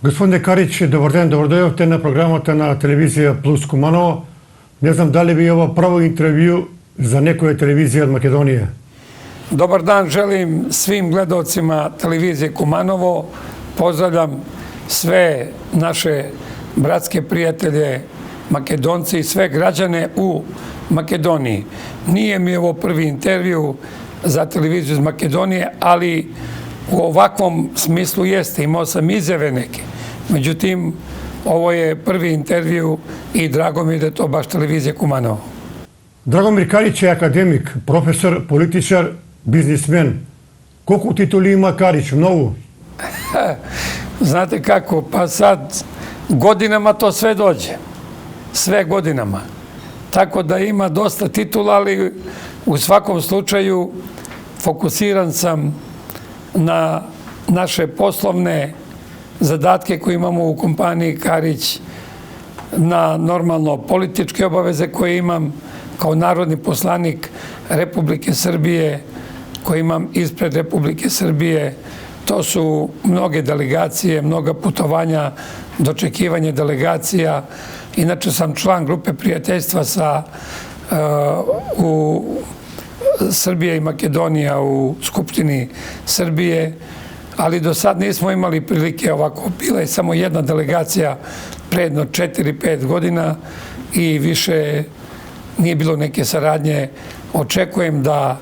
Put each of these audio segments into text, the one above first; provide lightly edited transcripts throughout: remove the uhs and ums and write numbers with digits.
Gospodine Karić, dobar dan, dobrodošli na programata na televizija Plus Kumanovo. Ne znam da li bi ovo prvo intervju za nekoje televizije od Makedonije. Dobar dan, želim svim gledalcima televizije Kumanovo. Pozdravljam sve naše bratske prijatelje Makedonci i sve građane u Makedoniji. Nije mi ovo prvi intervju za televiziju iz Makedonije, ali u ovakvom smislu jeste. Imao sam izjave neke. Međutim, ovo je prvi intervju i drago mi je da je to baš televizija Kumanovo. Dragomir Karić je akademik, profesor, političar, biznismen. Koliko tituli ima Karić? Mnogo? Znate kako, pa sad godinama to sve dođe. Sve godinama. Tako da ima dosta titula, ali u svakom slučaju fokusiran sam na naše poslovne zadatke koje imamo u kompaniji Karić, na normalno političke obaveze koje imam kao narodni poslanik Republike Srbije, koje imam ispred Republike Srbije. To su mnoge delegacije, mnoga putovanja, dočekivanje delegacija. Inače sam član grupe prijateljstva u Srbije i Makedonija u Skupštini Srbije, ali do sad nismo imali prilike ovako. Bila je samo jedna delegacija predno 4-5 godina i više nije bilo neke saradnje. Očekujem da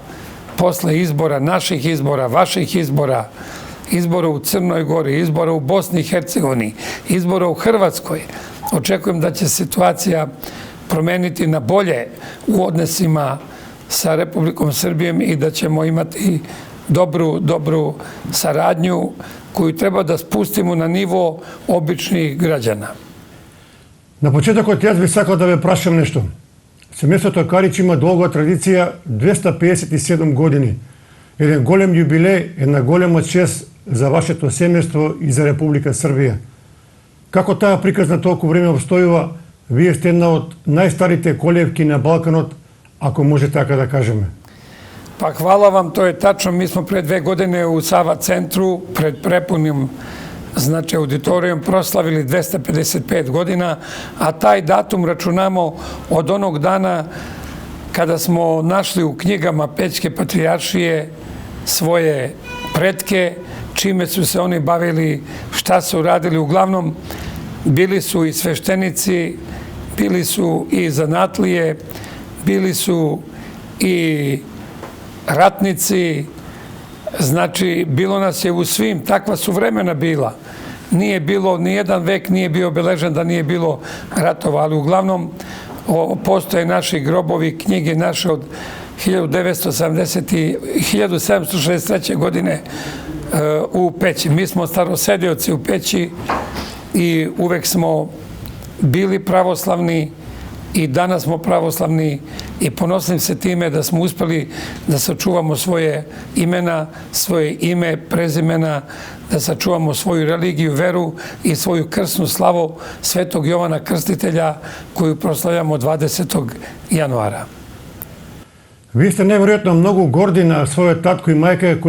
posle izbora, naših izbora, vaših izbora, izbora u Crnoj Gori, izbora u Bosni i Hercegovini, izbora u Hrvatskoj, očekujem da će situacija promeniti na bolje u odnosima sa Republikom Srbijom i da ćemo imati dobru saradnju koju treba da spustimo na nivo običnih građana. Na početak od jaz bi sakao da ve prašam nešto. Семејството Карич има долга традиција, 257 години. Еден голем јубилеј, една голема чест за вашето семејство и за Република Србија. Како таа приказна толку време обстојува, вие сте една од најстарите колевки на Балканот, ако може така да кажеме. Pa hvala vam, to je tačno. Mi smo pre 2 godine u Sava centru pred prepunim auditorijom proslavili 255 godina, a taj datum računamo od onog dana kada smo našli u knjigama Pećke patrijaršije svoje pretke, čime su se oni bavili, šta su radili. Uglavnom, bili su i sveštenici, bili su i zanatlije, bili su i ratnici. Znači, bilo nas je u svim, takva su vremena bila. Nije bilo, nijedan vek nije bio obeležen da nije bilo ratova, ali uglavnom postoje naši grobovi, knjige naše od 1763. godine u Peći. Mi smo starosedioci u Peći i uvek smo bili pravoslavni i danas smo pravoslavni i ponosim se time da smo uspeli da sačuvamo svoje imena, svoje ime, prezimena, da sačuvamo svoju religiju, veru i svoju krsnu slavu Svetog Jovana Krstitelja koju proslavljamo 20. januara. Вие сте неверојатно многу горди на својот татко и мајка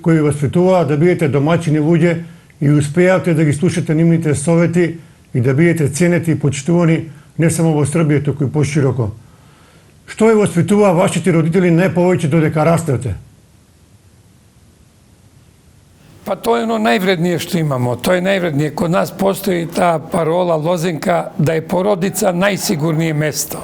кои воспитуваа да бидете домаќини луѓе и успеавте да ги слушате нивните совети и да бидете ценети и почитувани не само во Србија, туку и пошироко. Што ви воспитуваа вашите родители најповеќе додека растете? Pa to je ono najvrednije što imamo, to je najvrednije. Kod nas postoji ta parola, lozinka, da je porodica najsigurnije mesto.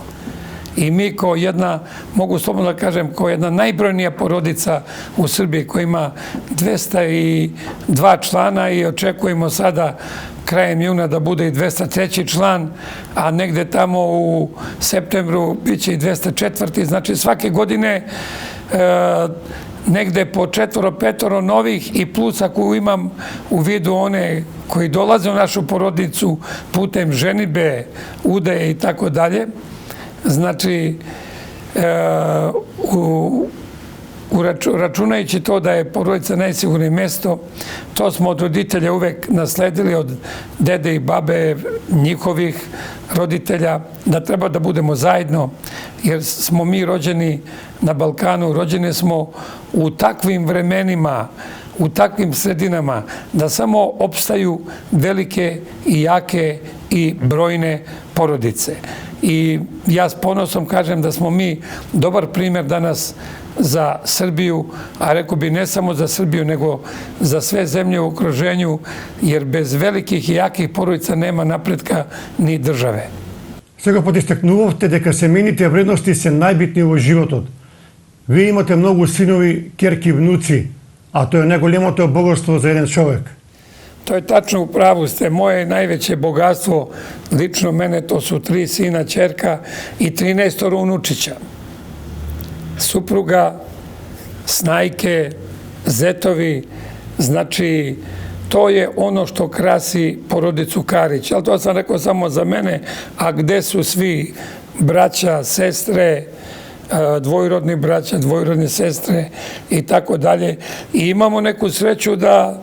I mi kao jedna, mogu slobodno da kažem, kao jedna najbrojnija porodica u Srbiji koja ima 202 člana i očekujemo sada krajem juna da bude i 203. član, a negde tamo u septembru biće i 204. Znači svake godine negde po 4-5 novih i plus ako imam u vidu one koji dolaze u našu porodicu putem ženidbe, udaje i tako dalje. Znači, računajući to da je porodica najsigurnije mesto, to smo od roditelja uvek nasledili, od dede i babe, njihovih roditelja, da treba da budemo zajedno, jer smo mi rođeni na Balkanu, rođeni smo u takvim vremenima u takvim sredinama da samo opstaju velike i jake i brojne porodice. I ja s ponosom kažem da smo mi dobar primjer danas za Srbiju, a rekao bi ne samo za Srbiju, nego za sve zemlje u okruženju, jer bez velikih i jakih porodica nema napretka ni države. Сега потистекнувавте дека семејните вредности се најбитни во животот. Вие имате многу синови, ќерки, внуци, а тоа е најголемото богатство за еден човек. To je tačno, u pravu ste. Moje najveće bogatstvo, lično mene, to su 3 sina, ćerka i 13 unučića. Supruga, snajke, zetovi, znači to je ono što krasi porodicu Karić. Ali to sam rekao samo za mene, a gde su svi braća, sestre, dvojerodni braća, dvojerodne sestre i tako dalje. I imamo neku sreću da,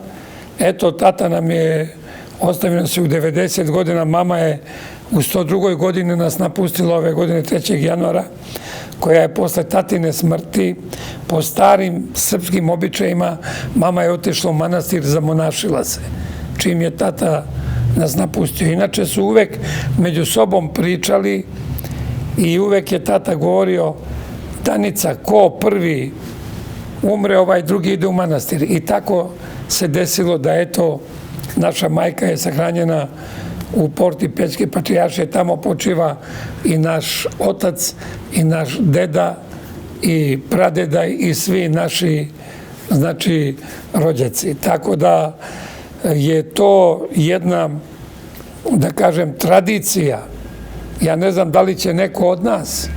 eto, tata nam je ostavio nas u 90 godina, mama je u 102. godini nas napustila ove godine 3. januara, koja je posle tatine smrti, po starim srpskim običajima, mama je otišla u manastir, zamonašila se, čim je tata nas napustio. Inače su uvek među sobom pričali i uvek je tata govorio: Danica, ko prvi umre, ovaj drugi ide u manastir. I tako se desilo da, eto, naša majka je sahranjena u porti Pećke patrijaršije, tamo počiva i naš otac i naš deda i pradeda i svi naši, znači, rođaci. Tako da je to jedna, da kažem, tradicija. Ja ne znam da li će neko od nas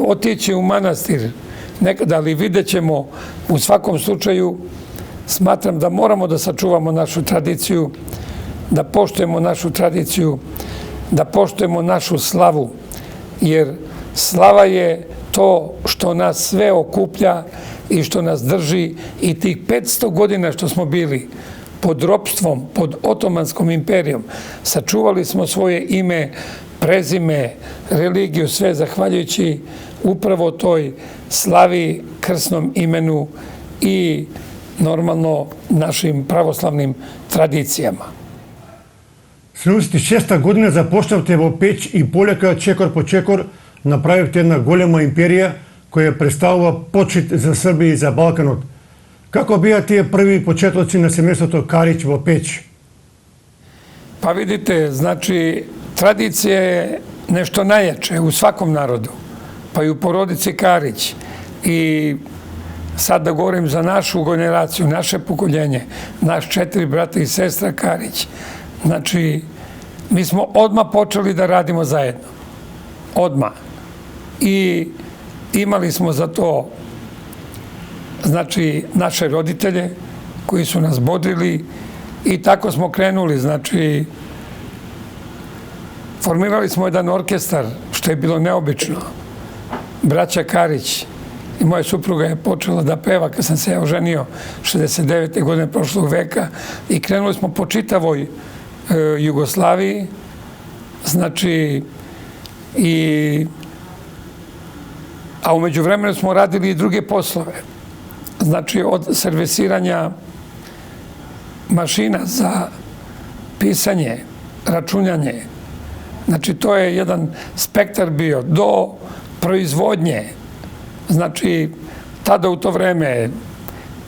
otići u manastir nekada, ali vidjet ćemo. U svakom slučaju smatram da moramo da sačuvamo našu tradiciju, da poštujemo našu tradiciju, da poštujemo našu slavu, jer slava je to što nas sve okuplja i što nas drži, i tih 500 godina što smo bili pod ropstvom, pod Otomanskom imperijom, sačuvali smo svoje ime, prezime, religiju, sve zahvaljujući upravo toj slavi, krsnom imenu i normalno našim pravoslavnim tradicijama. 76 година започнавте во Пеќ и полека, чекор по чекор, направивте една голема империја која представува почит за Србија и за Балканот. Како беа тие први почетоци на семејството Кариć во Пеќ? Pa vidite, znači, tradicija je nešto najjače u svakom narodu, pa i u porodici Karić. I sad da govorim za našu generaciju, naše pokoljenje, naš 4 brata i sestra Karić, znači, mi smo odmah počeli da radimo zajedno. Odmah. I imali smo za to, znači, naše roditelje koji su nas bodrili i tako smo krenuli. Znači, formirali smo jedan orkestar, što je bilo neobično. Braća Karić i moja supruga je počela da peva kad sam se ja oženio 69. godine prošlog veka i krenuli smo po čitavoj Jugoslaviji, znači, a umeđu vremenu smo radili i druge poslove, znači od servisiranja mašina za pisanje, računanje, znači to je jedan spektar bio, do proizvodnje, znači tada u to vreme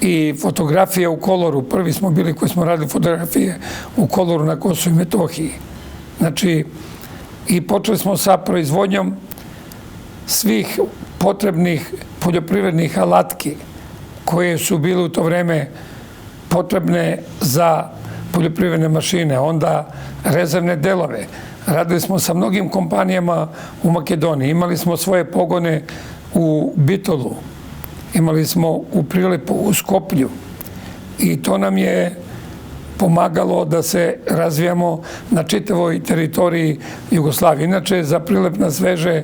i fotografije u koloru, prvi smo bili koji smo radili fotografije u koloru na Kosovu i Metohiji. Znači, i počeli smo sa proizvodnjom svih potrebnih poljoprivrednih alatki koje su bile u to vreme potrebne za poljoprivredne mašine, onda rezervne delove. Radili smo sa mnogim kompanijama u Makedoniji, imali smo svoje pogone u Bitolu, imali smo u Prilepu, u Skoplju, i to nam je pomagalo da se razvijamo na čitavoj teritoriji Jugoslavije. Inače, za Prilep nas veže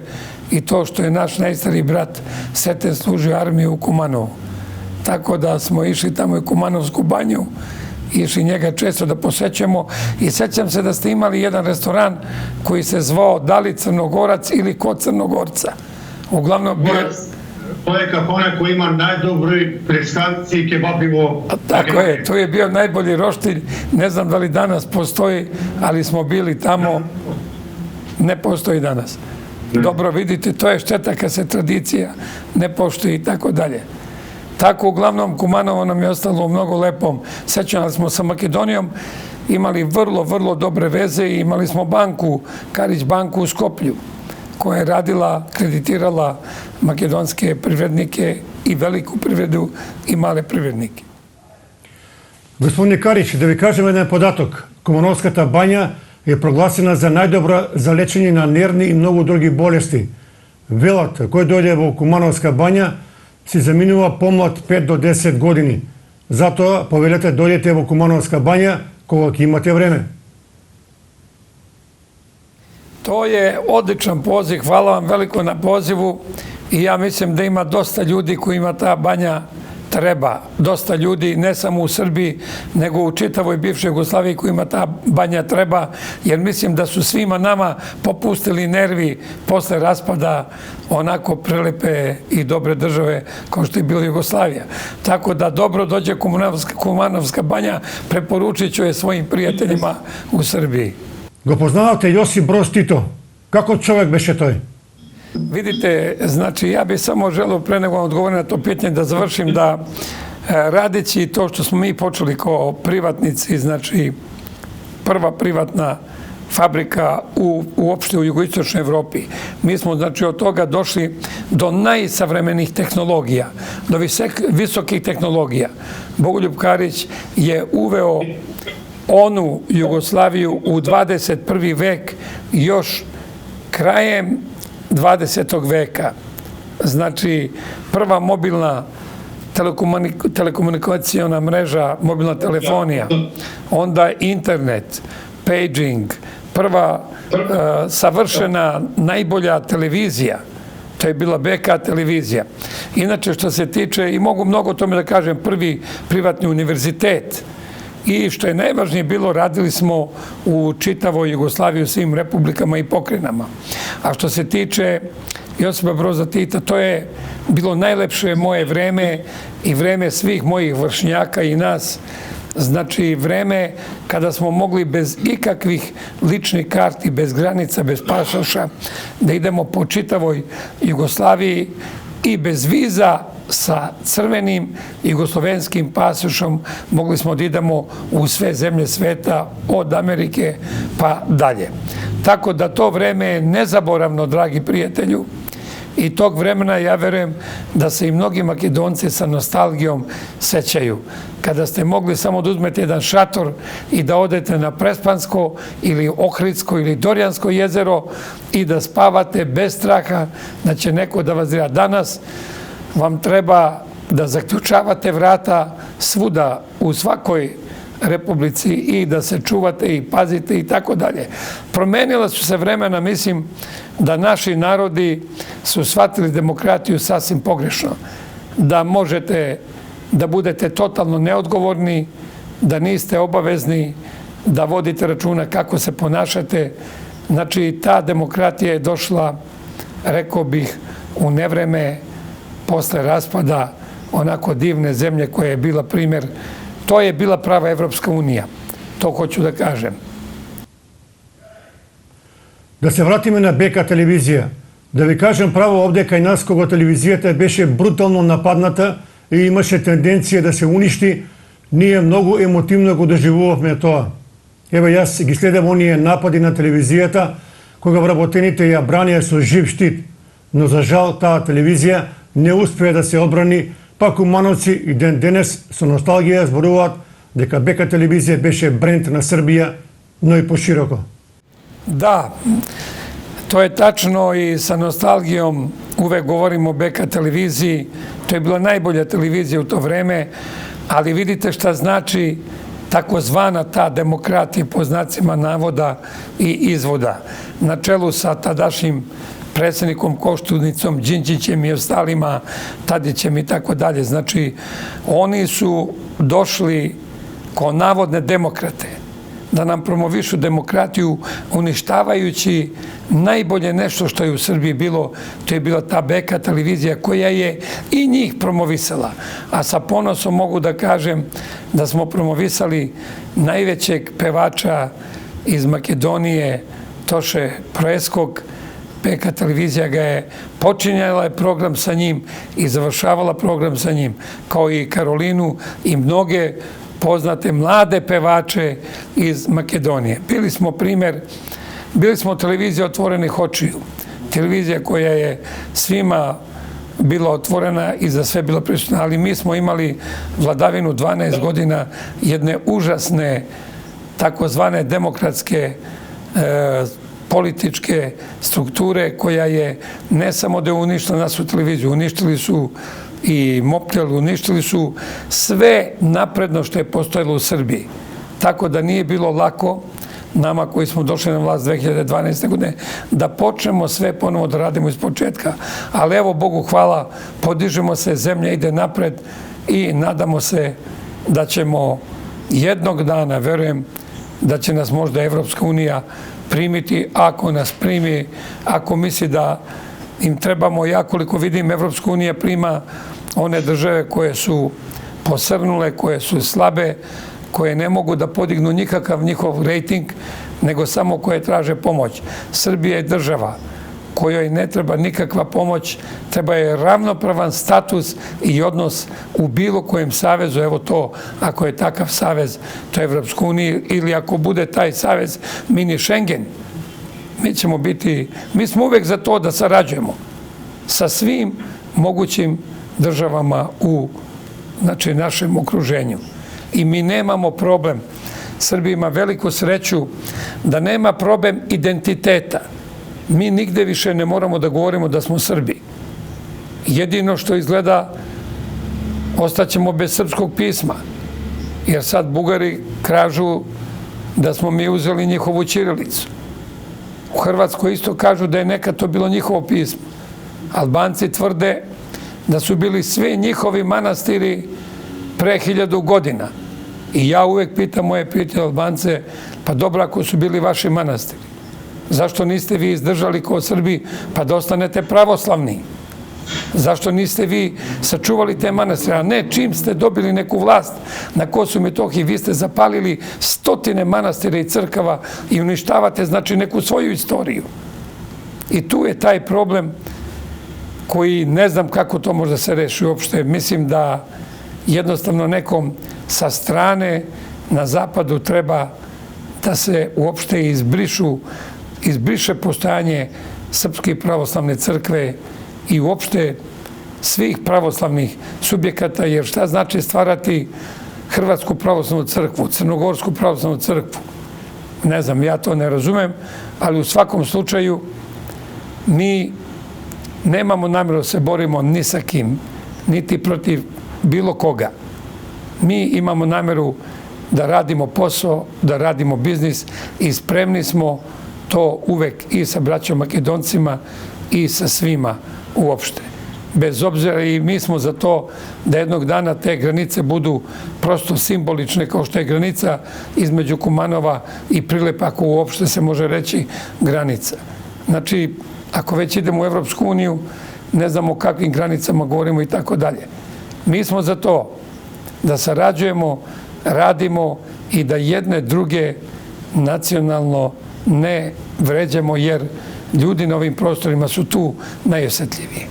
i to što je naš najstariji brat Seten služio armiju u Kumanovu. Tako da smo išli tamo u Kumanovsku banju, išli njega često da posećamo, i sećam se da ste imali jedan restoran koji se zvao da li Crnogorac ili kod Crnogorca. Uglavnom bio To je kafana koja ima najdobri pljeskavici i kebabivo. Tako je, to je bio najbolji roštilj. Ne znam da li danas postoji, ali smo bili tamo. Ne postoji danas. Dobro, vidite, to je šteta kad se tradicija ne poštuje i tako dalje. Tako, uglavnom, Kumanovo nam je ostalo u mnogo lepom. Sećali smo sa Makedonijom, imali vrlo, vrlo dobre veze i imali smo banku, Karić banku u Skoplju, koja je radila, kreditirala makedonske privrednike i veliku privredu i male privrednike. Gospodine Karić, da vi kažem jedan podatok. Kumanovskата banja je proglasena za najdobra za lečenje na nervni i mnogo drugih bolesti. Велат, кој дојде во Кумановска бања, си заминува помлад 5 до 10 години. Затоа повелете дојдете во Кумановска бања кога ќе имате време. To je odličan poziv, hvala vam veliko na pozivu i ja mislim da ima dosta ljudi kojima ta banja treba. Dosta ljudi, ne samo u Srbiji, nego u čitavoj bivšoj Jugoslaviji kojima ta banja treba, jer mislim da su svima nama popustili nervi posle raspada onako prelepe i dobre države kao što je bila Jugoslavija. Tako da dobro dođe Kumanovska banja, preporučit ću je svojim prijateljima u Srbiji. Го познавате Јосип Броз Тито. Како човек беше тој? Vidite, znači ja bih samo želeo pre nego vam odgovorim na to pitanje da završim da radeći to što smo mi počeli kao privatnici, znači prva privatna fabrika uopšte u jugoistočnoj Evropi. Mi smo znači od toga došli do najsavremenijih tehnologija, do visokih tehnologija. Bogoljub Karić je uveo onu Jugoslaviju u 21. vek još krajem 20. veka. Znači, prva mobilna telekomunikacijona mreža, mobilna telefonija, onda internet, paging, prva savršena najbolja televizija, to je bila BK televizija. Inače, što se tiče, i mogu mnogo o tome da kažem, prvi privatni univerzitet, i što je najvažnije bilo, radili smo u čitavoj Jugoslaviji, u svim republikama i pokrajinama. A što se tiče Josipa Broza Tita, to je bilo najlepše moje vreme i vreme svih mojih vršnjaka i nas. Znači, vreme kada smo mogli bez ikakvih ličnih karti, bez granica, bez pasoša, da idemo po čitavoj Jugoslaviji i bez viza, sa crvenim jugoslovenskim pasošom mogli smo da idemo u sve zemlje sveta, od Amerike pa dalje. Tako da to vreme je nezaboravno, dragi prijatelju, i tog vremena ja verujem da se i mnogi Makedonci sa nostalgijom sećaju. Kada ste mogli samo da uzmete jedan šator i da odete na Prespansko ili Ohridsko ili Dorjansko jezero i da spavate bez straha da će neko da vas dira. Danas vam treba da zaključavate vrata svuda u svakoj republici i da se čuvate i pazite i tako dalje. Promenila su se vremena, mislim da naši narodi su shvatili demokratiju sasvim pogrešno. Da možete da budete totalno neodgovorni, da niste obavezni da vodite računa kako se ponašate. Znači, ta demokratija je došla, rekao bih, u nevreme posle raspada onako divne zemlje koja je bila primjer. To je bila prava Evropska unija. To hoću da kažem. Да се вратиме на БК телевизија. Да ви кажем право овде кај нас кога телевизијата беше брутално нападната и имаше тенденција да се уништи, ние многу емотивно го доживувавме тоа. Ева јас ги следам оние напади на телевизијата кога вработените ја бранија со жив штит, но за жал таа телевизија не успеа да се одбрани, па кумановци и ден денес со носталгија зборуваат дека БК телевизија беше бренд на Србија, но и пошироко. Da, to je tačno i sa nostalgijom uvek govorimo o BK televiziji. To je bila najbolja televizija u to vreme, ali vidite šta znači takozvana ta demokratija po znacima navoda i izvoda. Na čelu sa tadašnjim predsjednikom Koštunicom, Đinđićem i ostalima, Tadićem i tako dalje. Znači, oni su došli kao navodne demokrate. da nam promovišu demokratiju, uništavajući najbolje nešto što je u Srbiji bilo, to je bila ta BK televizija koja je i njih promovisala. A sa ponosom mogu da kažem da smo promovisali najvećeg pevača iz Makedonije, Toše Proeskog. BK televizija ga je počinjala program sa njim i završavala program sa njim, kao i Karolinu i mnoge poznate mlade pevače iz Makedonije. Bili smo televizija otvorenih očiju. Televizija koja je svima bila otvorena i za sve bila prisutna, ali mi smo imali vladavinu 12 godina jedne užasne takozvane demokratske političke strukture koja je ne samo da je uništila našu televiziju, uništili su i Mobtel, uništili su sve napredno što je postojalo u Srbiji. Tako da nije bilo lako nama koji smo došli na vlast 2012. godine da počnemo sve ponovo da radimo iz početka. Ali evo, Bogu hvala, podižemo se, zemlja ide napred i nadamo se da ćemo jednog dana, verujem, da će nas možda Evropska unija primiti, ako nas primi, ako misli da im trebamo. Ja koliko vidim, Evropska unija prima one države koje su posrnule, koje su slabe, koje ne mogu da podignu nikakav njihov rejting, nego samo koje traže pomoć. Srbija je država kojoj ne treba nikakva pomoć, treba je ravnopravan status i odnos u bilo kojem savezu. Evo to, ako je takav savez, to je Evropska unija, ili ako bude taj savez mini Schengen, mi smo uvek za to da sarađujemo sa svim mogućim državama u našem okruženju. I mi nemamo problem. Srbija ima veliku sreću da nema problem identiteta. Mi nigde više ne moramo da govorimo da smo Srbi. Jedino što izgleda, ostaćemo bez srpskog pisma. Jer sad Bugari kažu da smo mi uzeli njihovu ćirilicu. U Hrvatskoj isto kažu da je nekad to bilo njihovo pismo. Albanci tvrde da su bili svi njihovi manastiri pre 1000 godina. I ja uvek pitam moje prijatelje Albance, pa dobro, ako su bili vaši manastiri, zašto niste vi izdržali kao Srbi pa da ostanete pravoslavni? Zašto niste vi sačuvali te manastire? A ne, čim ste dobili neku vlast na Kosovu i Metohiji, vi ste zapalili 100 manastira i crkava i uništavate, znači, neku svoju istoriju. I tu je taj problem koji ne znam kako to može se reši uopšte. Mislim da jednostavno nekom sa strane na zapadu treba da se uopšte izbriše postojanje Srpske pravoslavne crkve i uopšte svih pravoslavnih subjekata, jer šta znači stvarati Hrvatsku pravoslavnu crkvu, Crnogorsku pravoslavnu crkvu? Ne znam, ja to ne razumem, ali u svakom slučaju mi nemamo namjeru da se borimo ni sa kim, niti protiv bilo koga. Mi imamo namjeru da radimo posao, da radimo biznis i spremni smo to uvek i sa braćom Makedoncima i sa svima uopšte. Bez obzira, i mi smo za to da jednog dana te granice budu prosto simbolične, kao što je granica između Kumanova i Prilepa, ako uopšte se može reći granica. Znači, ako već idemo u Evropsku uniju, ne znamo o kakvim granicama govorimo i tako dalje. Mi smo za to da sarađujemo, radimo i da jedne druge nacionalno ne vređamo, jer ljudi na ovim prostorima su tu najosetljiviji.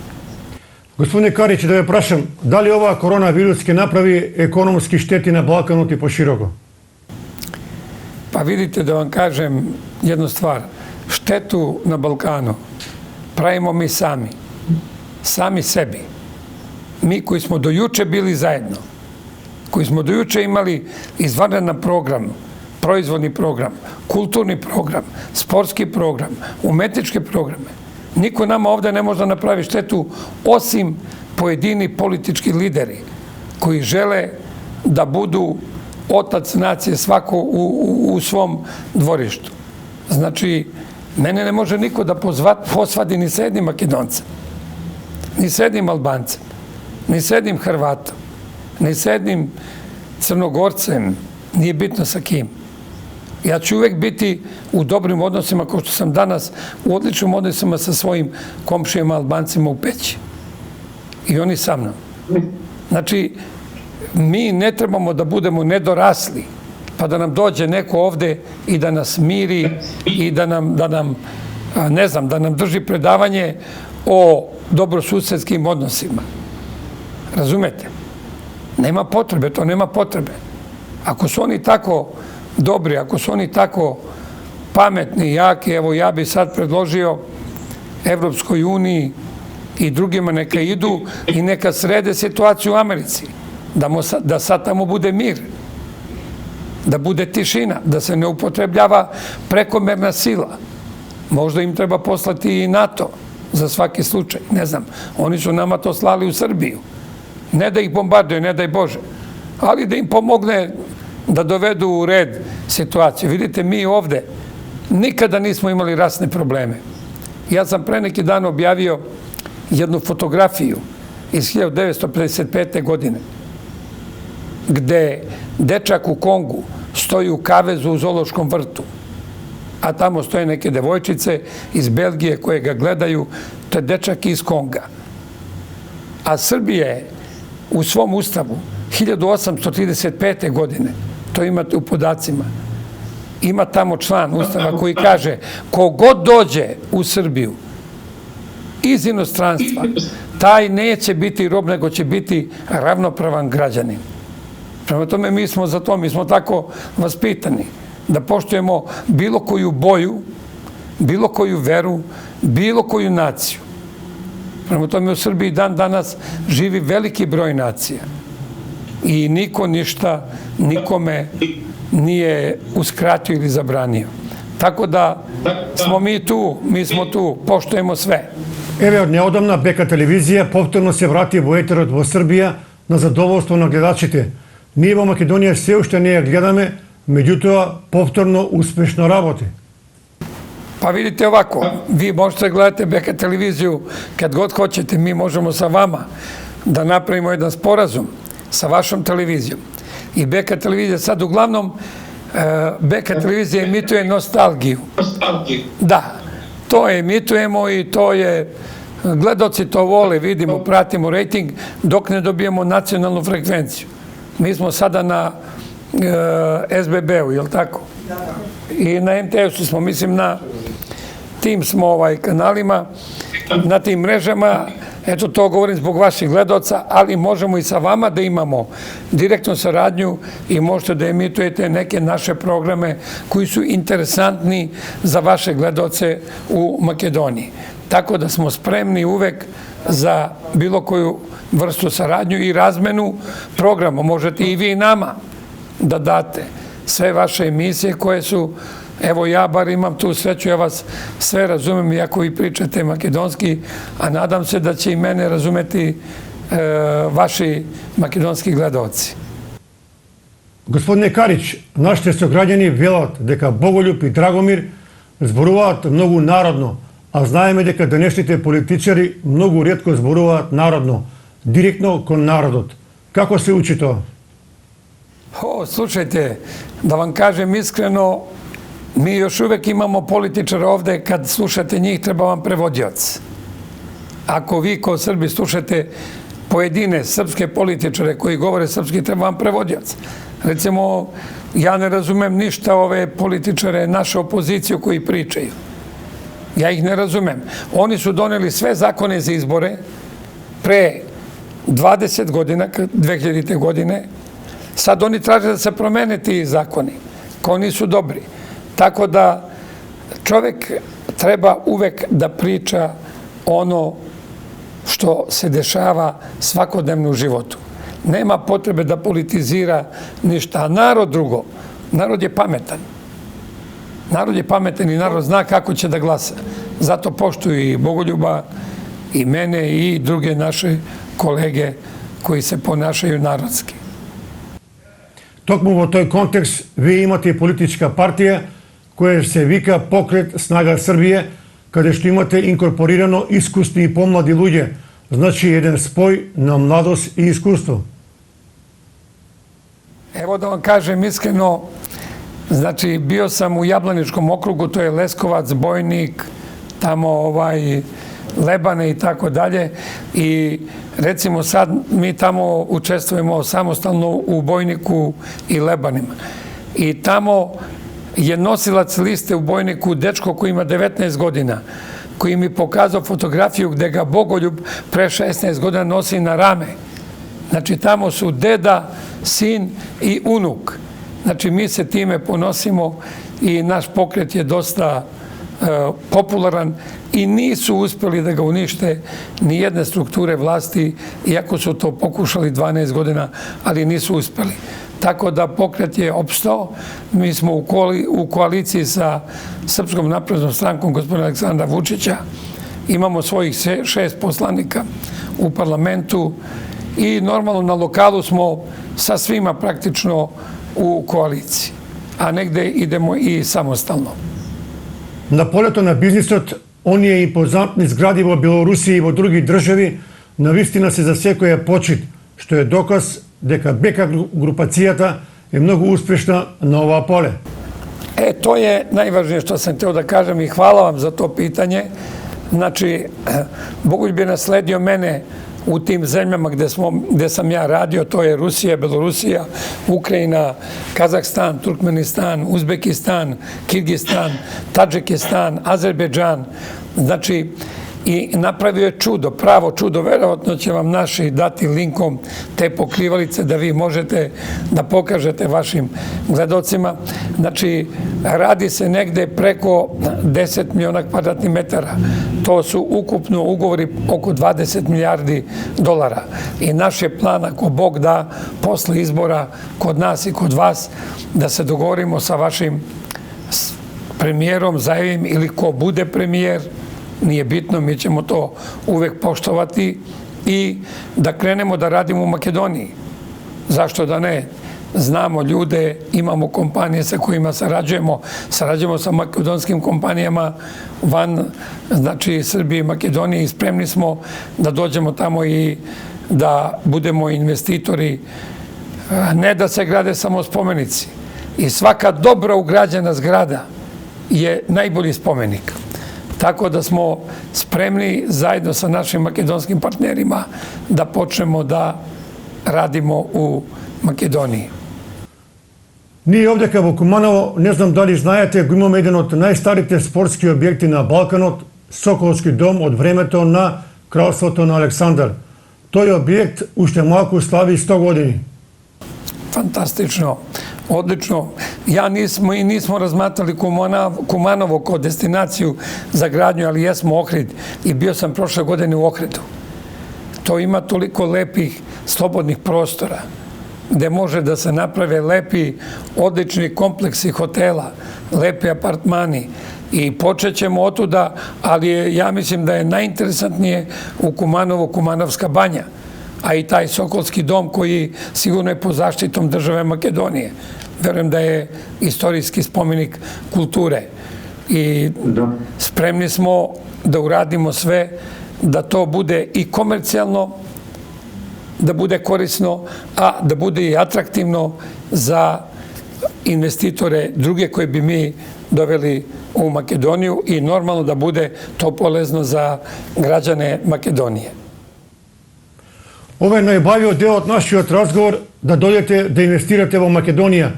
Gospodine Karić, da me prašam, da li ova koronavirus ke napravi ekonomski šteti na Balkanu i poširoko? Pa vidite, da vam kažem jednu stvar. Štetu na Balkanu pravimo mi sami sebi. Mi koji smo do juče bili zajedno, koji smo do juče imali izvanredan program, proizvodni program, kulturni program, sportski program, umetničke programe. Niko nama ovde ne može da napravi štetu osim pojedini politički lideri koji žele da budu otac nacije svako u svom dvorištu. Znači, mene ne može niko da posvadi ni s jednim Makedoncem, ni s jednim Albancem, ni s jednim Hrvatom, ni s jednim Crnogorcem, nije bitno sa kim. Ja ću uvek biti u dobrim odnosima, kao što sam danas u odličnim odnosima sa svojim komšijama Albancima u Peći. I oni sa mnom. Znači, mi ne trebamo da budemo nedorasli, pa da nam dođe neko ovde i da nas miri i da nam ne znam, da nam drži predavanje o dobrosusedskim odnosima. Razumete? Nema potrebe, to nema potrebe. Ako su oni tako dobri, ako su oni tako pametni, jaki, evo ja bi sad predložio Evropskoj uniji i drugima neka idu i neka srede situaciju u Americi. Da sad tamo bude mir, da bude tišina, da se ne upotrebljava prekomerna sila. Možda im treba poslati i NATO za svaki slučaj, ne znam. Oni su nama to slali u Srbiju. Ne da ih bombarduje, ne daj Bože, ali da im pomogne da dovedu u red situaciju. Vidite, mi ovde nikada nismo imali rasne probleme. Ja sam pre neki dan objavio jednu fotografiju iz 1955. godine, gde dečak u Kongu stoji u kavezu u zoološkom vrtu, a tamo stoje neke devojčice iz Belgije koje ga gledaju, to je dečak iz Konga. A Srbija je u svom ustavu 1835. godine, to imate u podacima, ima tamo član ustava koji kaže kogod dođe u Srbiju iz inostranstva, taj neće biti rob, nego će biti ravnopravan građanin. Prema tome, mi smo za to, mi smo tako vaspitani, da poštujemo bilo koju boju, bilo koju veru, bilo koju naciju. Prema tome, u Srbiji dan danas živi veliki broj nacija i niko ništa nikome nije uskratio ili zabranio. Tako da smo mi smo tu, poštujemo sve. Еве, од неодамна БК телевизија повторно се врати во етерот во Србија на задоволство на гледачите. Ние во Македонија се уште не ја гледаме, меѓутоа повторно успешно работи. Pa vidite ovako, vi možete gledati BK televiziju kad god hoćete, mi možemo sa vama da napravimo jedan sporazum sa vašom televizijom. I BK televizija sad uglavnom, BK televizija emituje nostalgiju. Da, to emitujemo i to je, gledaoci to vole, vidimo, pratimo rejting dok ne dobijemo nacionalnu frekvenciju. Mi smo sada na SBB-u, je li tako? I na MTS-u smo, mislim, na tim smo kanalima, na tim mrežama, eto to govorim zbog vaših gledaoca, ali možemo i sa vama da imamo direktnu saradnju i možete da emitujete neke naše programe koji su interesantni za vaše gledaoce u Makedoniji. Tako da smo spremni uvek za bilo koju vrstu saradnju i razmenu programa. Možete i vi nama da date sve vaše emisije koje su, evo ja bar imam tu sreću, ja vas sve razumem iako vi pričate makedonski, a nadam se da će i mene razumeti vaši makedonski gledaoci. Господине Карич, нашите сограѓани велат дека Боголјуб и Драгомир зборуваат многу народно, а знаеме дека денешните политичари многу ретко зборуваат народно, директно кон народот. Како се учи тоа? Slušajte, da vam kažem iskreno, mi još uvek imamo političara ovde, kad slušate njih treba vam prevodioc. Ako vi kao Srbi slušate pojedine srpske političare koji govore srpski, treba vam prevodioc. Recimo, ja ne razumem ništa ove političare, naše opozicije koji pričaju. Ja ih ne razumem. Oni su doneli sve zakone za izbore pre 20 godina, 2000. godine. Sad oni traže da se promene ti zakoni, koji nisu dobri. Tako da čovek treba uvek da priča ono što se dešava svakodnevno u životu. Nema potrebe da politizira ništa. A narod drugo, narod je pametan. Narod je pametan i narod zna kako će da glasa. Zato poštuju i Bogoljuba, i mene, i druge naše kolege koji se ponašaju narodski. Токму во тој контекст, вие имате и политичка партија која се вика Покрет Снага Србија, каде што имате инкорпорирано искусни и помлади луѓе, значи еден спој на младост и искуство. Evo da vam kažem iskreno, Znači, bio sam u Jablaničkom okrugu, to je Leskovac, Bojnik, tamo Lebane i tako dalje. I recimo sad mi tamo učestvujemo samostalno u Bojniku i Lebanima. I tamo je nosilac liste u Bojniku dečko koji ima 19 godina, koji mi pokazao fotografiju gde ga Bogoljub pre 16 godina nosi na rame. Znači, tamo su deda, sin i unuk. Znači, mi se time ponosimo i naš pokret je dosta popularan i nisu uspeli da ga unište ni jedne strukture vlasti, iako su to pokušali 12 godina, ali nisu uspeli. Tako da pokret je opstao. Mi smo u koaliciji sa Srpskom naprednom strankom gospodina Aleksandra Vučića. Imamo svojih 6 poslanika u parlamentu i normalno na lokalu smo sa svima praktično u koaliciji, a negde idemo i samostalno. Na полето на бизнисот, оние импозантни згради во Белорусија и во други држави навистина се засекоја почит, што е доказ дека БК групацијата е многу успешна на ова поле. To je najvažnije što sam hteo da kažem i hvala vam za to pitanje. Znači, Bogoljub je nasledio mene u tim zemljama gde sam ja radio, to je Rusija, Belorusija, Ukrajina, Kazahstan, Turkmenistan, Uzbekistan, Kirgistan, Tadžikistan, Azerbejdžan. Znači, i napravio je čudo, pravo čudo. Verovatno će vam naši dati linkom te pokrivalice da vi možete da pokažete vašim gledocima. Znači, radi se negde preko 10 miliona kvadratnih metara. To su ukupno ugovori oko 20 milijardi dolara. I naš je plan, ako Bog da, posle izbora kod nas i kod vas, da se dogovorimo sa vašim premijerom Zajevim ili ko bude premijer, nije bitno, mi ćemo to uvek poštovati i da krenemo da radimo u Makedoniji. Zašto da ne? Znamo ljude, imamo kompanije sa kojima sarađujemo sa makedonskim kompanijama van, znači Srbije i Makedonije i spremni smo da dođemo tamo i da budemo investitori, ne da se grade samo spomenici. I svaka dobro ugrađena zgrada je najbolji spomenik. Tako da smo spremni zajedno sa našim makedonskim partnerima da počnemo da radimo u Makedoniji. Ние овдека во Куманово, не знам дали знаете, го имаме еден од најстарите спортски објекти на Балканот, Соколски дом од времето на кралството на Александар. Тој објект уште малку слави 100 години. Fantastično, odlično. Nismo razmatrali Kumanovo kao destinaciju za gradnju, ali jesmo Ohrid i bio sam prošle godine u Ohridu. To ima toliko lepih slobodnih prostora gde može da se naprave lepi, odlični kompleksi hotela, lepi apartmani i počet ćemo od tuda, ali ja mislim da je najinteresantnije u Kumanovo Kumanovska banja, a i taj Sokolski dom koji sigurno je pod zaštitom države Makedonije. Verujem da je istorijski spomenik kulture i spremni smo da uradimo sve da to bude i komercijalno, da bude korisno, a da bude i atraktivno za investitore druge koje bi mi doveli u Makedoniju i normalno da bude to polezno za građane Makedonije. Ова е најбавиот дел од нашиот разговор, да дојдете да инвестирате во Македонија.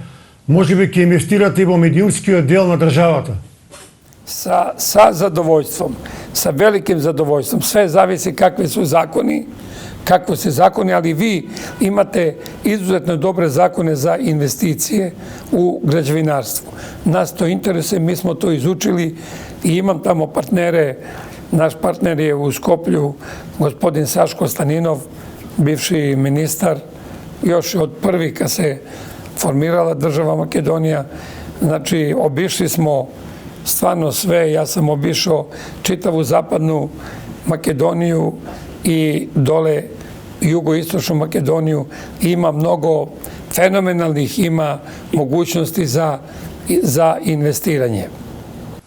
Може би ќе инвестирате и во медиумскиот дел на државата. Sa zadovoljstvom, sa velikim zadovoljstvom. Sve zavisi kakvi su zakoni, ali vi imate izuzetno dobre zakone za investicije u građevinarstvu. Nas to interesuje, mi smo to izučili i imam tamo partnere. Naš partner je u Skoplju, gospodin Saško Staninov, bivši ministar, još od prvi kad se formirala država Makedonija. Znači, obišli smo stvarno sve. Ja sam obišao čitavu zapadnu Makedoniju i dole jugoistočnu Makedoniju. Ima mnogo fenomenalnih, ima mogućnosti za investiranje.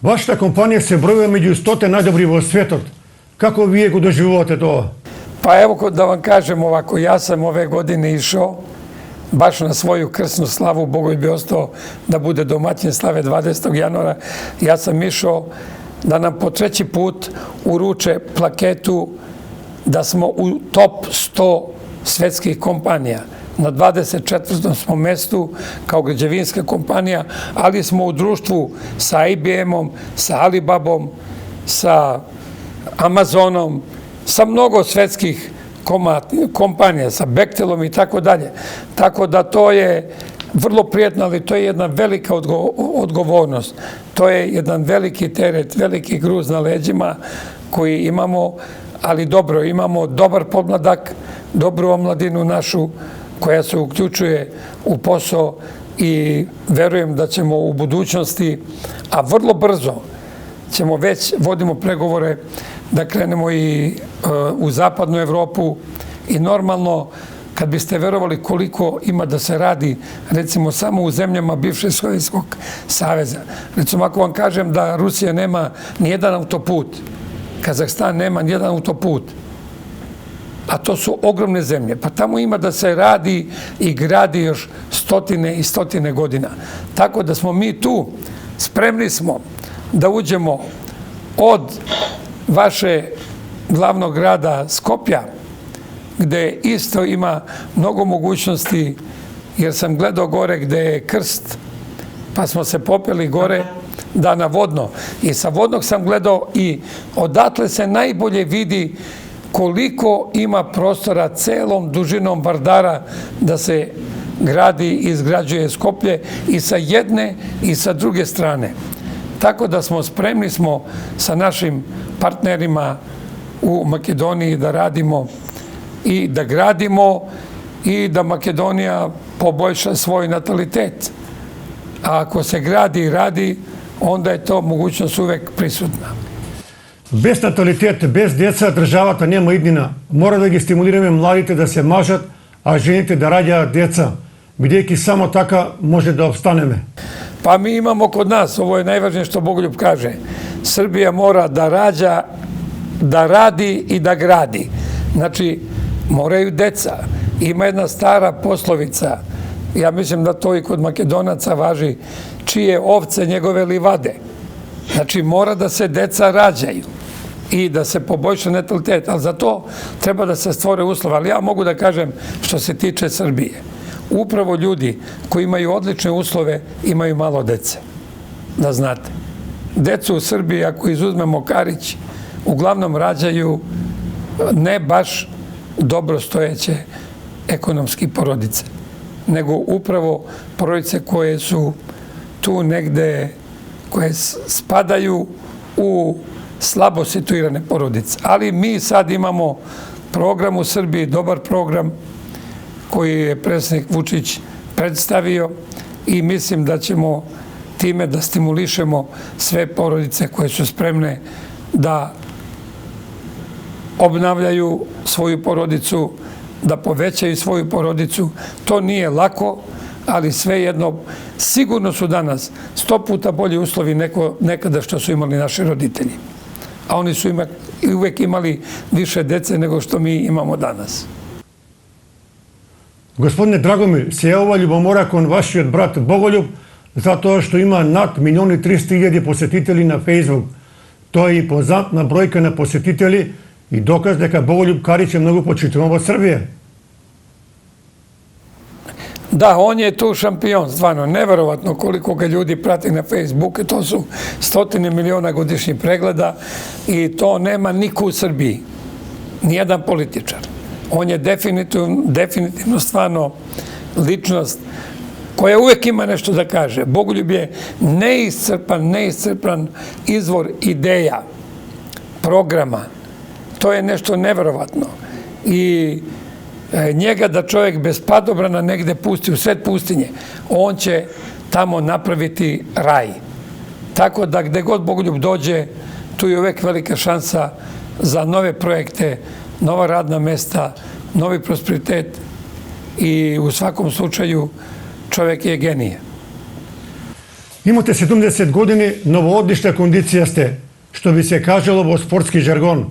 Вашата компанија се бројува меѓу 100 најдобри во светот. Како вие го доживувате тоа? Pa evo da vam kažem ovako, ja sam ove godine išao baš na svoju krsnu slavu. Bogoljub je ostao da bude domaćin slave 20. januara. Ja sam išao da nam po 3. put uruče plaketu da smo u top 100 svetskih kompanija. Na 24. smo mestu kao građevinska kompanija, ali smo u društvu sa IBM-om, sa Alibabom, sa Amazonom, sa mnogo svetskih kompanija, sa Bechtelom i tako dalje. Tako da to je vrlo prijetno, ali to je jedna velika odgovornost. To je jedan veliki teret, veliki gruz na leđima koji imamo, ali dobro, imamo dobar podmladak, dobru omladinu našu koja se uključuje u posao i verujem da ćemo u budućnosti, a vrlo brzo ćemo već, vodimo pregovore da krenemo i u zapadnu Evropu i normalno kad biste verovali koliko ima da se radi recimo samo u zemljama bivšeg Sovjetskog saveza. Recimo ako vam kažem da Rusija nema nijedan autoput, Kazahstan nema nijedan autoput, a to su ogromne zemlje, pa tamo ima da se radi i gradi još stotine i stotine godina. Tako da smo mi tu, spremni smo da uđemo od vaše glavnog grada Skopja, gde isto ima mnogo mogućnosti, jer sam gledao gore gde je krst, pa smo se popeli gore da na vodno. I sa vodnog sam gledao i odatle se najbolje vidi koliko ima prostora celom dužinom Vardara da se gradi i izgrađuje Skoplje i sa jedne i sa druge strane. Tako da smo spremni sa našim partnerima u Makedoniji da radimo i da gradimo i da Makedonija poboljša svoj natalitet. A ako se gradi i radi, onda je to mogućnost uvek prisutna. Без наталитет, без деца, државата нема иднина. Мора да ги стимулираме младите да се мажат, а жените да раѓаат деца, бидејќи само така може да обстанеме. Pa mi imamo kod nas, ovo je najvažnije što Bogoljub kaže, Srbija mora da rađa, da radi i da gradi. Znači, moraju deca. Ima jedna stara poslovica, ja mislim da to i kod Makedonaca važi, čije ovce njegove livade. Znači, mora da se deca rađaju i da se poboljša natalitet, ali za to treba da se stvore uslova. Ali ja mogu da kažem što se tiče Srbije. Upravo ljudi koji imaju odlične uslove imaju malo dece. Da znate. Decu u Srbiji, ako izuzmemo Karić, uglavnom rađaju ne baš dobro stojeće ekonomski porodice, nego upravo porodice koje su tu negde, koje spadaju u slabo situirane porodice. Ali mi sad imamo program u Srbiji, dobar program koji je predsjednik Vučić predstavio i mislim da ćemo time da stimulišemo sve porodice koje su spremne da obnavljaju svoju porodicu, da povećaju svoju porodicu. To nije lako, ali svejedno, sigurno su danas 100 puta bolji uslovi nekada što su imali naši roditelji. A oni su uvek imali više dece nego što mi imamo danas. Господине Драгомир, се јавува љубомора кон вашиот брат Боголјуб затоа што има над 1.300.000 посетители на Фејсбук. Тоа е импозантна бројка на посетители и доказ дека Боголјуб Кариć е многу почитуван во Србија. Da, on je tu šampion, stvarno, neverovatno koliko ga ljudi prati na Facebooku, to su stotine miliona godišnjih pregleda i to nema niko u Srbiji, nijedan političar. On je definitivno stvarno ličnost koja uvek ima nešto da kaže. Bogoljub je neiscrpan izvor ideja, programa. To je nešto neverovatno. I njega da čovjek bez padobrana negde pusti u sred pustinje, on će tamo napraviti raj. Tako da gde god Bogoljub dođe, tu je uvek velika šansa za nove projekte, nova radna mesta, novi prosperitet i u svakom slučaju čovjek je genije. Имате 70 години, но во одлична кондиција сте, што би се кажало во спортски жаргон.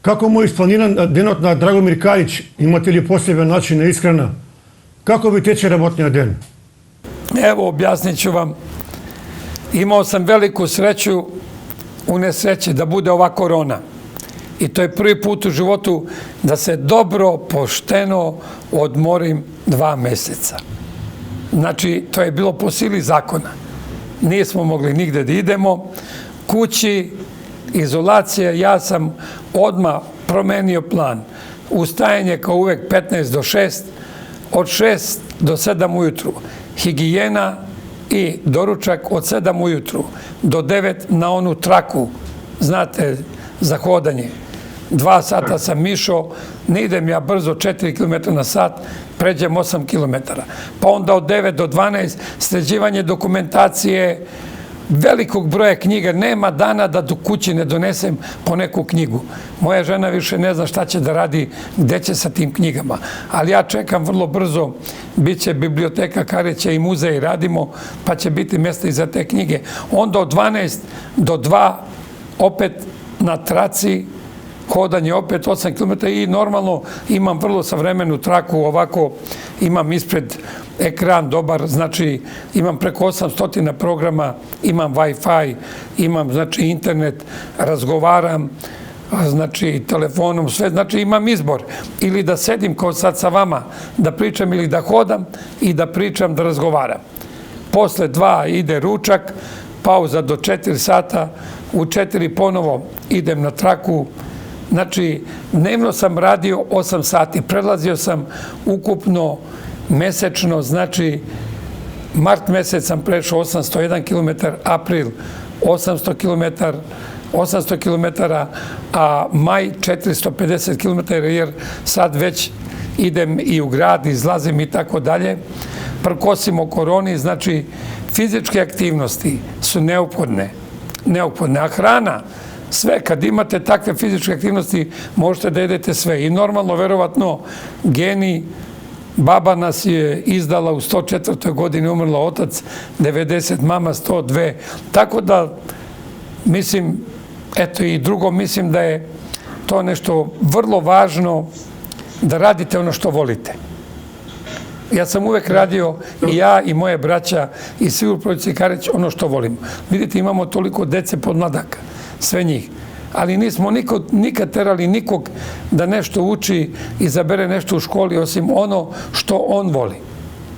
Како му е испланиран денот на Драгомир Кариć? Имате ли посебен начин на исхрана? Kako vi teče работниот ден? Evo, objasnit ću vam. Imao sam veliku sreću u nesreći da bude ova korona. I to je prvi put u životu da se dobro, pošteno odmorim 2 meseca. Znači, to je bilo po sili zakona. Nismo mogli nigde da idemo. Kući, izolacija, ja sam odmah promenio plan. Ustajanje kao uvek 15 do 6, od 6 do 7 ujutru. Higijena i doručak od 7 ujutru do 9 na onu traku, znate, za hodanje. 2 sata sam išao, ne idem ja brzo 4 km na sat, pređem 8 km. Pa onda od 9 do 12 sređivanje dokumentacije, velikog broja knjiga. Nema dana da do kući ne donesem po neku knjigu. Moja žena više ne zna šta će da radi, gde će sa tim knjigama. Ali ja čekam vrlo brzo, bit će biblioteka Karića i muzej, radimo, pa će biti mjesta i za te knjige. Onda od 12 do 2 opet na traci, hodanje opet 8 km i normalno imam vrlo savremenu traku, ovako imam ispred ekran dobar, znači imam preko 800 programa, imam Wi-Fi, imam znači internet, razgovaram, znači telefonom, sve, znači imam izbor. Ili da sedim kao sad sa vama, da pričam ili da hodam i da pričam, da razgovaram. Posle 2 ide ručak, pauza do 4 sata, u 4 ponovo idem na traku. Znači, dnevno sam radio 8 sati, prelazio sam ukupno mesečno, znači, mart mesec sam prešao 801 km, april 800 km, a maj 450 km, jer sad već idem i u grad, izlazim i tako dalje. Prkosimo koroni, znači, fizičke aktivnosti su neophodne, a hrana, sve, kad imate takve fizičke aktivnosti, možete da jedete sve. I normalno, verovatno, geni, baba nas je izdala u 104. godini, umrla otac, 90, mama 102. Tako da, mislim, eto i drugo, mislim da je to nešto vrlo važno, da radite ono što volite. Ja sam uvek radio, i ja i moje braća i svi u porodici Karić, ono što volimo. Vidite, imamo toliko dece podmladaka, sve njih. Ali nismo nikad terali nikog da nešto uči i zabere nešto u školi, osim ono što on voli.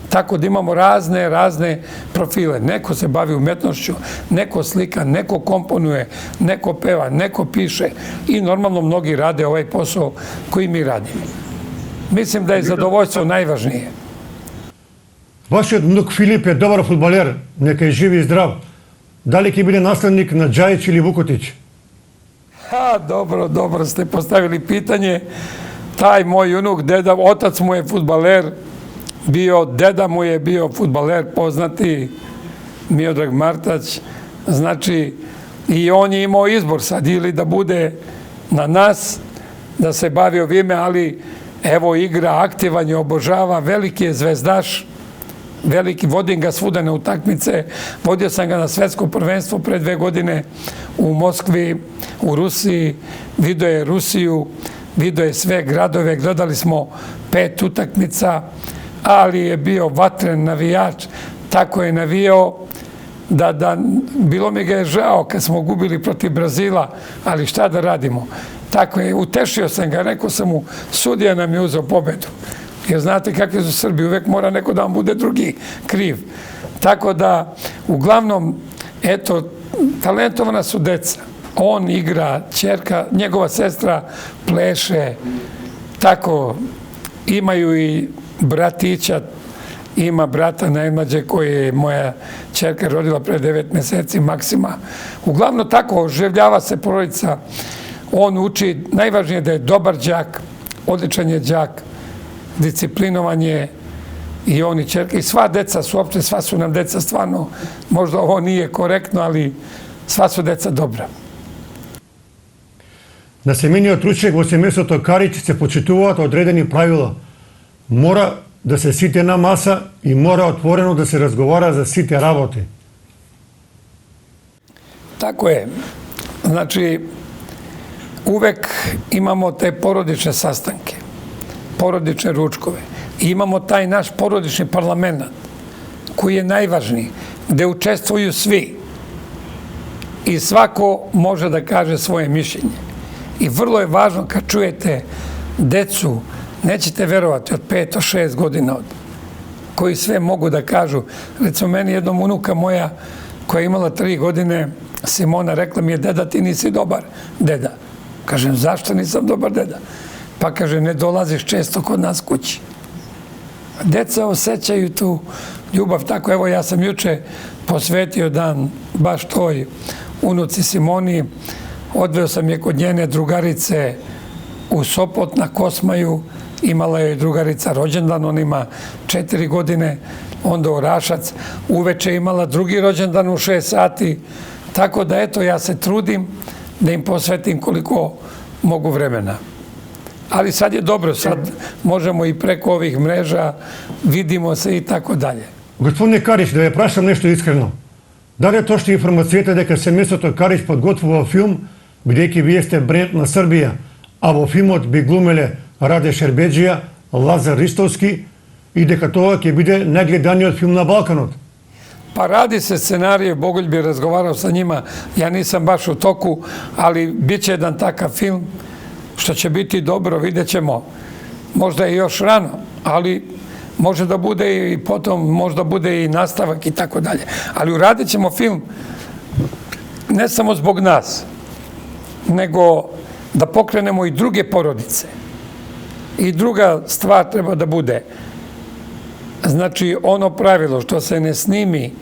Tako da imamo razne profile. Neko se bavi umetnošću, neko slika, neko komponuje, neko peva, neko piše i normalno mnogi rade ovaj posao koji mi radimo. Mislim da je zadovoljstvo najvažnije. Вашиот внук Филип е добар фудбалер, нека е жив и здрав. Дали ќе биде наследник на Джаjić или Vukotić? Dobro ste postavili pitanje. Taj moj unuk, deda, otac mu je fudbaler bio, deda mu je bio fudbaler, poznati Miodrag Martać. Znači, i on je imao izbor sad, ili da bude na nas, da se bavi ovime, ali evo igra, aktivan je, obožava, veliki je zvezdaš, veliki, vodim ga svuda na utakmice, vodio sam ga na svetsko prvenstvo pre 2 godine u Moskvi, u Rusiji, vidio je Rusiju, vidio je sve gradove, gledali smo 5 utakmica, ali je bio vatren navijač, tako je navijao da bilo mi ga je žao kad smo gubili protiv Brazila, ali šta da radimo. Tako je, utešio sam ga, rekao sam mu, sudija nam je uzeo pobedu. Jer znate kakvi su Srbi, uvek mora neko da vam bude drugi kriv. Tako da, uglavnom, eto, talentovana su deca. On igra, ćerka, njegova sestra pleše, tako, imaju i bratića, ima brata najmlađe koji je moja ćerka rodila pre 9 meseci, Maksima. Uglavnom tako, oživljava se porodica, on uči, najvažnije da je dobar đak, odličan je đak, disciplinovan je i on i ćerka. I sva deca su, uopšte sva su nam deca stvarno, možda ovo nije korektno, ali sva su deca dobra. На семејниот ручек во семејството Кариć се почитуваат одредени правила. Мора да се сите на маса и мора отворено да се разговара за сите работи. Tako je. Znači, uvek imamo te porodične sastanke, porodične ručkove. I imamo taj naš porodični parlament koji je najvažniji, gde učestvuju svi i svako može da kaže svoje mišljenje. I vrlo je važno kad čujete decu, nećete verovati, od 5 do 6 godina, koji sve mogu da kažu. Recimo, meni jednom unuka moja koja je imala 3 godine, Simona, rekla mi je: deda, ti nisi dobar deda. Kažem: zašto nisam dobar deda? Pa kaže: ne dolaziš često kod nas kući. Deca osjećaju tu ljubav. Tako, evo, ja sam juče posvetio dan baš toj unuci Simoni. Odveo sam je kod njene drugarice u Sopot na Kosmaju. Imala je drugarica rođendan, on ima 4 godine, onda u Rašac. Uveče imala drugi rođendan u 6 sati. Tako da, eto, ja se trudim da im posvetim koliko mogu vremena. Ali sad je dobro, sad možemo i preko ovih mreža, vidimo se i tako dalje. Gospodine Karić, da je prašam nešto iskreno. Da li je to što informacijete дека семејството Карич подготвува филм бидејќи вие сте бренд на Србија, а во филмот би глумеле Раде Шербеджија, Лазар Ристовски и дека тоа ќе биде најгледаниот филм на Балканот? Pa radi se scenarij, Bogoljub bi razgovarao sa njima, ja nisam baš u toku, ali bit će jedan takav film, što će biti dobro, vidjet ćemo. Možda je još rano, ali može da bude i potom, možda bude i nastavak i tako dalje. Ali uradit ćemo film ne samo zbog nas, nego da pokrenemo i druge porodice. I druga stvar treba da bude, znači, ono pravilo što se ne snimi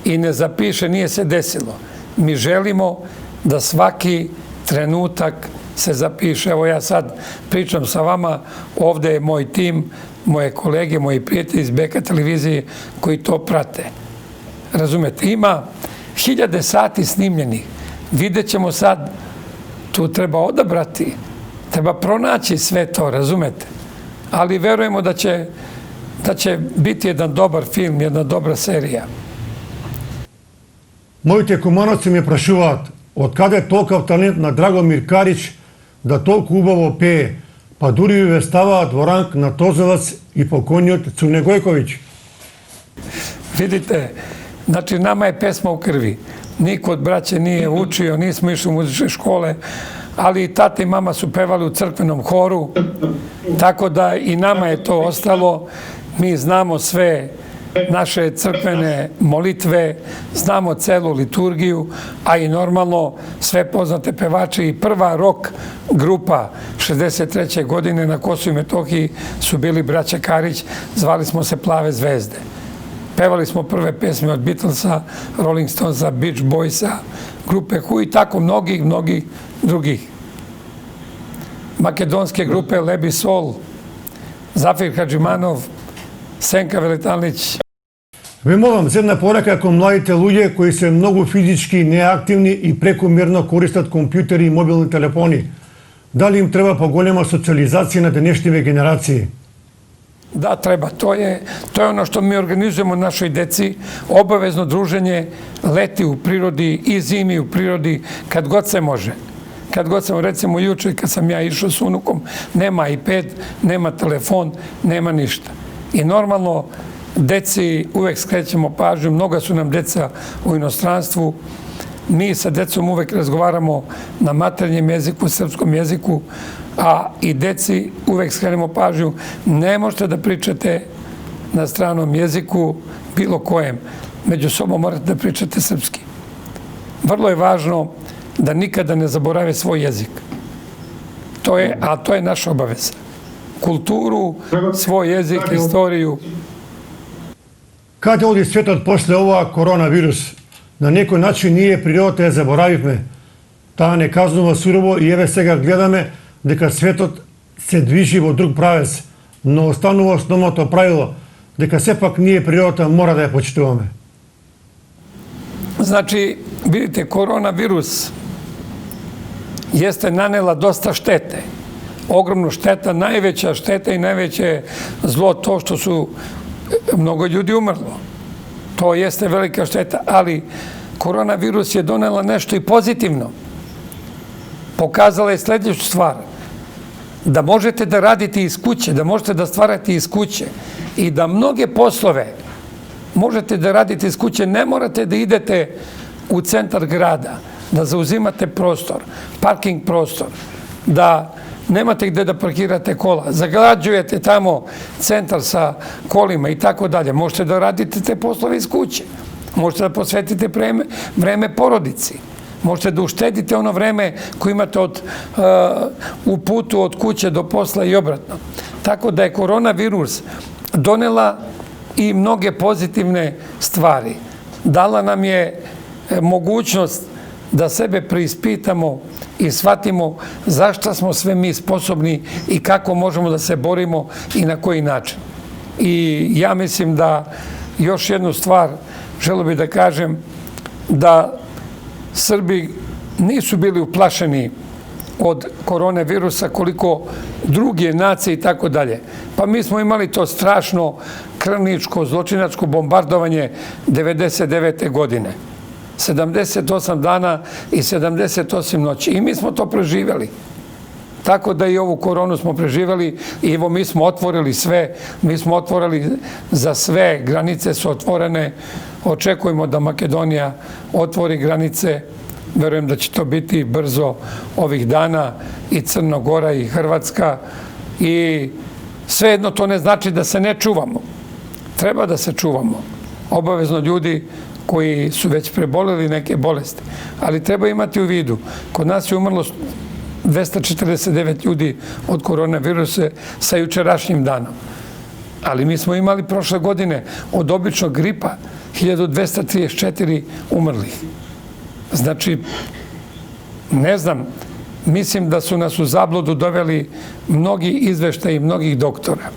i ne zapiše nije se desilo. Mi želimo da svaki trenutak se zapiše. Evo, ja sad pričam sa vama, ovde je moj tim, moje kolege, moji prijatelji iz BK televizije koji to prate. Razumete, ima 1000 sati snimljenih. Vidjet ćemo sad, tu treba odabrati, treba pronaći sve to, razumete. Ali verujemo da će biti jedan dobar film, jedna dobra serija. Моите кумановци ме прашуваат од каде толков талент на Драгомир Карич да толку убаво пее, па дури ве ставаат во ранг на Тозовац и покојниот Цуне Гојковиќ. Vidite, znači, nama je pesma u krvi. Niko od braće nije učio, nismo išli u muzičke škole, ali i tata i mama su pevali u crkvenom horu, tako da i nama je to ostalo. Mi znamo sve naše crkvene molitve, znamo celu liturgiju, a i normalno sve poznate pevače. I prva rock grupa 63. godine na Kosovu i Metohiji su bili braća Karić, zvali smo se Plave zvezde. Pevali smo prve pesme od Beatlesa, Rolling Stonesa, Beach Boysa, grupe Who i tako mnogih drugih. Makedonske grupe Lebi Sol, Zafir Hadžimanov, Senka Veletalnić. Ве молам за една порака кон младите луѓе кои се многу физички неактивни и прекумерно користат компјутери и мобилни телефони. Дали им треба поголема социализација на денешниве генерации? Da, treba. To je ono što mi organizujemo našoj deci. Obavezno druženje, leti u prirodi i zimi u prirodi, kad god se može. Kad god sam, recimo juče kad sam ja išao s unukom, nema iPad, nema telefon, nema ništa. I normalno, deci uvek skrećemo pažnju, mnoga su nam deca u inostranstvu. Mi sa decom uvek razgovaramo na maternjem jeziku, srpskom jeziku, a i deci uvek skrenemo pažnju. Ne možete da pričate na stranom jeziku, bilo kojem. Među sobom morate da pričate srpski. Vrlo je važno da nikada ne zaborave svoj jezik. A to je naša obaveza. Kulturu, svoj jezik, istoriju. Каде оди светот после ова коронавирус? На некој начин ние природата ја заборавивме. Таа не казнува сурово и еве сега гледаме дека светот се движи во друг правец, но останува основното правило дека сепак ние природата мора да ја почитуваме. Znači, vidite, koronavirus jeste nanela dosta štete. Ogromno šteta, najveća šteta i najveće zlo to što su mnogo ljudi umrlo. To jeste velika šteta, ali koronavirus je donela nešto i pozitivno. Pokazala je sljedeću stvar. da možete da radite iz kuće, da možete da stvarate iz kuće i da mnoge poslove možete da radite iz kuće, ne morate da idete u centar grada, da zauzimate prostor, parking prostor, da nemate gde da parkirate kola, zagađujete tamo centar sa kolima i tako dalje. Možete da radite te poslove iz kuće. Možete da posvetite vreme porodici. Možete da uštedite ono vreme koje imate u putu od kuće do posla i obratno. Tako da je koronavirus donela i mnoge pozitivne stvari. Dala nam je mogućnost da sebe preispitamo i shvatimo zašto smo sve mi sposobni i kako možemo da se borimo i na koji način. I ja mislim da još jednu stvar želeo bih da kažem, da Srbi nisu bili uplašeni od koronavirusa koliko druge nacije i tako dalje. Pa mi smo imali to strašno krvničko, zločinačko bombardovanje 99. godine. 78 dana i 78 noći. I mi smo to preživjeli. Tako da i ovu koronu smo preživjeli i evo mi smo otvorili sve, mi smo otvorili za sve, granice su otvorene, očekujemo da Makedonija otvori granice, verujem da će to biti brzo ovih dana i Crna Gora i Hrvatska i svejedno to ne znači da se ne čuvamo. Treba da se čuvamo. Obavezno ljudi koji su već preboleli neke bolesti, ali treba imati u vidu, kod nas je umrlo 249 ljudi od koronavirusa sa jučerašnjim danom. Ali mi smo imali prošle godine od običnog gripa 1234 umrlih. Znači, ne znam, mislim da su nas u zabludu doveli mnogi izveštaji mnogih doktora.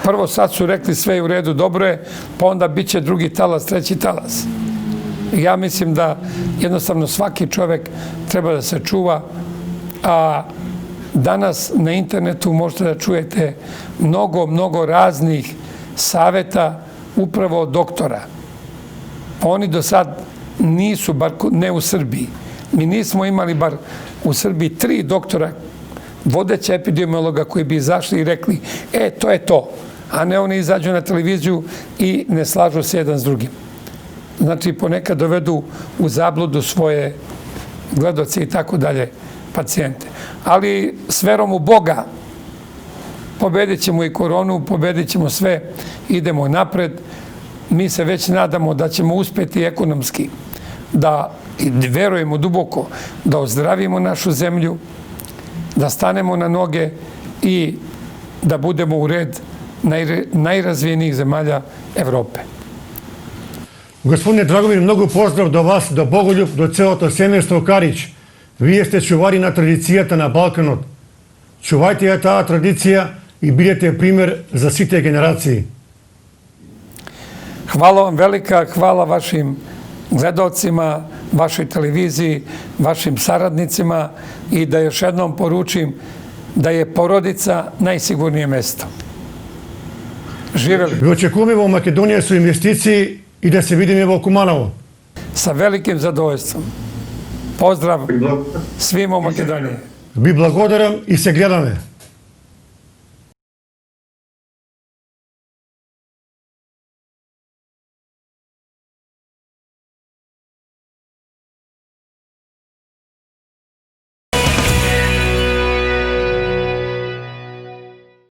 Prvo sad su rekli sve je u redu, dobro je, pa onda bit će drugi talas, treći talas. Ja mislim da jednostavno svaki čovek treba da se čuva, a danas na internetu možete da čujete mnogo raznih saveta upravo od doktora. Oni do sad nisu, bar ne u Srbiji. Mi nismo imali bar u Srbiji 3 doktora, vodeća epidemiologa koji bi izašli i rekli, to je to, a ne oni izađu na televiziju i ne slažu se jedan s drugim. Znači, ponekad dovedu u zabludu svoje gledaoce i tako dalje, pacijente. Ali s verom u Boga pobedit ćemo i koronu, pobedit ćemo sve, idemo napred. Mi se već nadamo da ćemo uspeti ekonomski, da verujemo duboko, da ozdravimo našu zemlju, da stanemo na noge i da budemo u red najrazvijenijih zemalja Evrope. Gospodine Dragomir, mnogo pozdrav do vas, do Bogoljub, do celото семејство Карич. Вие сте чувари на традицијата на Балканот. Чувајте ја таа традиција и бидете пример за сите генерации. Hvala vam velika, hvala vašim gledalcima, vašoj televiziji, vašim saradnicima i da još jednom poručim da je porodica najsigurnije mesto. Živeli. Ви очекуваме во Македонија со инвестиции и да се видиме во Куманово. Sa velikim zadovoljstvom. Pozdrav svima u Makedoniji. Ви благодарам и се гледаме.